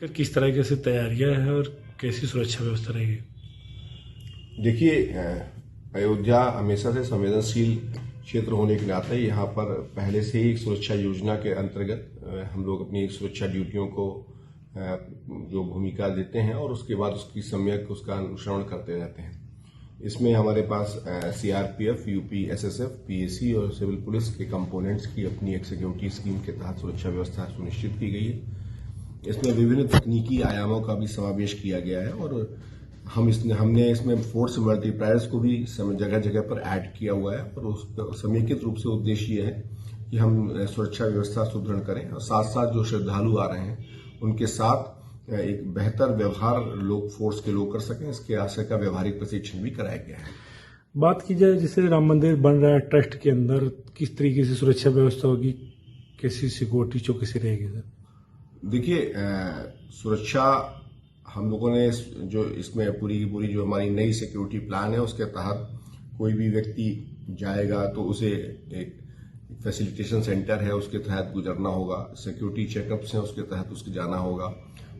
किस तरीके से तैयारियां हैं और कैसी सुरक्षा व्यवस्था रहेगी? देखिए, अयोध्या हमेशा से संवेदनशील क्षेत्र होने के नाते यहाँ पर पहले से ही सुरक्षा योजना के अंतर्गत हम लोग अपनी सुरक्षा ड्यूटियों को जो भूमिका देते हैं और उसके बाद उसकी सम्यक उसका अनुसरण करते रहते हैं। इसमें हमारे पास सीआरपीएफ, यूपी एसएसएफ, पीएसी और सिविल पुलिस के कंपोनेंट्स की अपनी एक सिक्योरिटी स्कीम के तहत सुरक्षा व्यवस्था सुनिश्चित की गई है। इसमें विभिन्न तकनीकी आयामों का भी समावेश किया गया है और हमने इसमें फोर्स मल्टीप्लायर्स को भी जगह जगह पर ऐड किया हुआ है और उस समेकित रूप से उद्देश्य यह है कि हम सुरक्षा व्यवस्था सुदृढ़ करें और साथ साथ जो श्रद्धालु आ रहे हैं उनके साथ एक बेहतर व्यवहार लोग फोर्स के लोग कर सकें, इसके आशय का व्यवहारिक प्रशिक्षण भी कराया गया है। बात की जाए जैसे राम मंदिर बन रहा है, ट्रस्ट के अंदर किस तरीके से सुरक्षा व्यवस्था होगी, कैसी सिक्योरिटी चौकसी रहेगी सर? देखिए, सुरक्षा हम लोगों ने जो इसमें पूरी की पूरी जो हमारी नई सिक्योरिटी प्लान है उसके तहत कोई भी व्यक्ति जाएगा तो उसे एक फैसिलिटेशन सेंटर है उसके तहत गुजरना होगा, सिक्योरिटी चेकअप्स हैं उसके तहत उसके जाना होगा।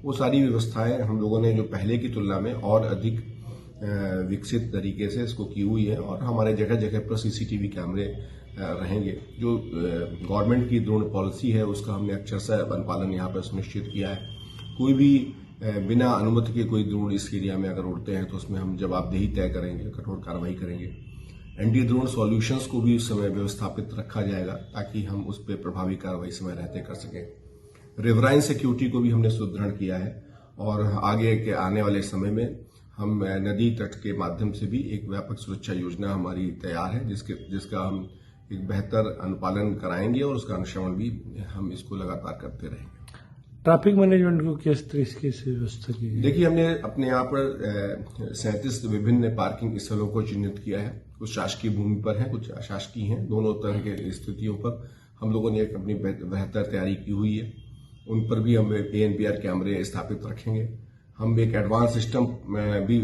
वो सारी व्यवस्थाएं हम लोगों ने जो पहले की तुलना में और अधिक विकसित तरीके से इसको की हुई है और हमारे जगह जगह पर सीसीटीवी कैमरे रहेंगे। जो गवर्नमेंट की ड्रोन पॉलिसी है उसका हमने अक्षरशः अनुपालन यहाँ पर सुनिश्चित किया है। कोई भी बिना अनुमति के कोई ड्रोन इस एरिया में अगर उड़ते हैं तो उसमें हम जवाबदेही तय करेंगे, कठोर कार्रवाई करेंगे। एंटी ड्रोन सॉल्यूशंस को भी उस समय व्यवस्थापित रखा जाएगा ताकि हम उस पर प्रभावी कार्रवाई समय रहते कर सकें। रिवराइन सिक्योरिटी को भी हमने सुदृढ़ किया है और आगे के आने वाले समय में हम नदी तट के माध्यम से भी एक व्यापक सुरक्षा योजना हमारी तैयार है जिसका हम एक बेहतर अनुपालन कराएंगे और उसका अनुश्रवण भी हम इसको लगातार करते रहेंगे। ट्रैफिक मैनेजमेंट को किस तरीके से व्यवस्था की? देखिए, हमने अपने यहाँ पर 37 विभिन्न पार्किंग स्थलों को चिन्हित किया है। कुछ शासकीय भूमि पर है, कुछ अशासकीय हैं। दोनों तरह के स्थितियों पर हम लोगों ने एक अपनी बेहतर तैयारी की हुई है। उन पर भी हम ANPR कैमरे स्थापित रखेंगे। हम एक एडवांस सिस्टम भी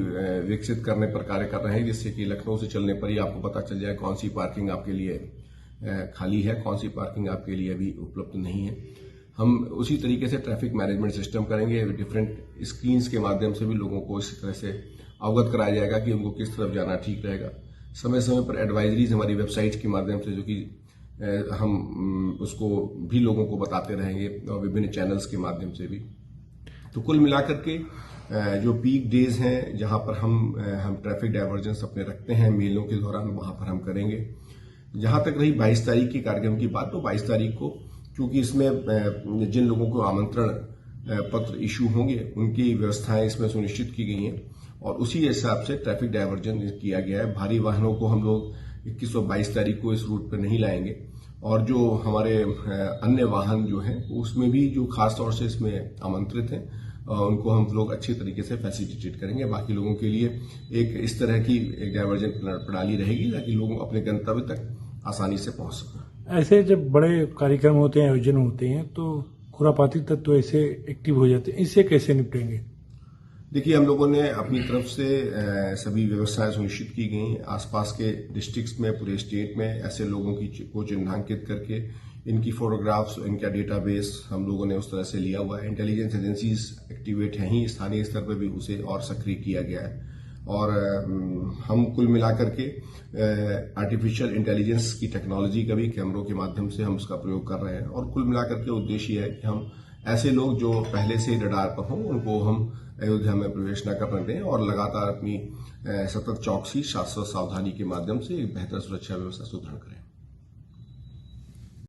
विकसित करने पर कार्य कर रहे हैं जिससे कि लखनऊ से चलने पर ही आपको पता चल जाए कौन सी पार्किंग आपके लिए खाली है, कौन सी पार्किंग आपके लिए अभी उपलब्ध नहीं है। हम उसी तरीके से ट्रैफिक मैनेजमेंट सिस्टम करेंगे। डिफरेंट स्क्रीन्स के माध्यम से भी लोगों को इस तरह से अवगत कराया जाएगा कि उनको किस तरफ जाना ठीक रहेगा। समय समय पर एडवाइजरीज हमारी वेबसाइट के माध्यम से जो कि हम उसको भी लोगों को बताते रहेंगे और विभिन्न चैनल्स के माध्यम से भी। तो कुल मिलाकर के जो पीक डेज हैं जहां पर हम ट्रैफिक डायवर्जेंस अपने रखते हैं मेलों के दौरान, वहां पर हम करेंगे। जहां तक रही 22 तारीख के कार्यक्रम की बात, तो 22 तारीख को क्योंकि इसमें जिन लोगों को आमंत्रण पत्र इशू होंगे उनकी व्यवस्थाएं इसमें सुनिश्चित की गई हैं और उसी हिसाब से ट्रैफिक डायवर्जन किया गया है। भारी वाहनों को हम लोग 21 और 22 तारीख को इस रूट पर नहीं लाएंगे और जो हमारे अन्य वाहन जो हैं उसमें भी जो खास तौर से इसमें आमंत्रित हैं उनको हम लोग अच्छे तरीके से फैसिलिटेट करेंगे। बाकी लोगों के लिए एक इस तरह की एक डायवर्जन प्रणाली रहेगी ताकि लोग अपने गंतव्य तक आसानी से पहुंच सकें। ऐसे जब बड़े कार्यक्रम होते हैं, आयोजन होते हैं, तो खुरापाती तत्व ऐसे एक्टिव हो जाते हैं, इससे कैसे निपटेंगे? देखिए, हम लोगों ने अपनी तरफ से सभी व्यवस्थाएं सुनिश्चित की गई। आसपास के डिस्ट्रिक्ट्स में, पूरे स्टेट में ऐसे लोगों को चिन्हांकित करके इनकी फोटोग्राफ्स, इनका डेटाबेस हम लोगों ने उस तरह से लिया हुआ है। इंटेलिजेंस एजेंसीज एक्टिवेट हैं ही, स्थानीय स्तर पर भी उसे और सक्रिय किया गया है और हम कुल मिलाकर के आर्टिफिशियल इंटेलिजेंस की टेक्नोलॉजी का भी कैमरों के माध्यम से हम उसका प्रयोग कर रहे हैं और कुल मिलाकर के उद्देश्य है कि हम ऐसे लोग जो पहले से रडार पर हों उनको हम अयोध्या में प्रवेश न करने दें और लगातार अपनी सतत चौकसी, शाश्वत सावधानी के माध्यम से एक बेहतर सुरक्षा व्यवस्था सुदृढ़ करें।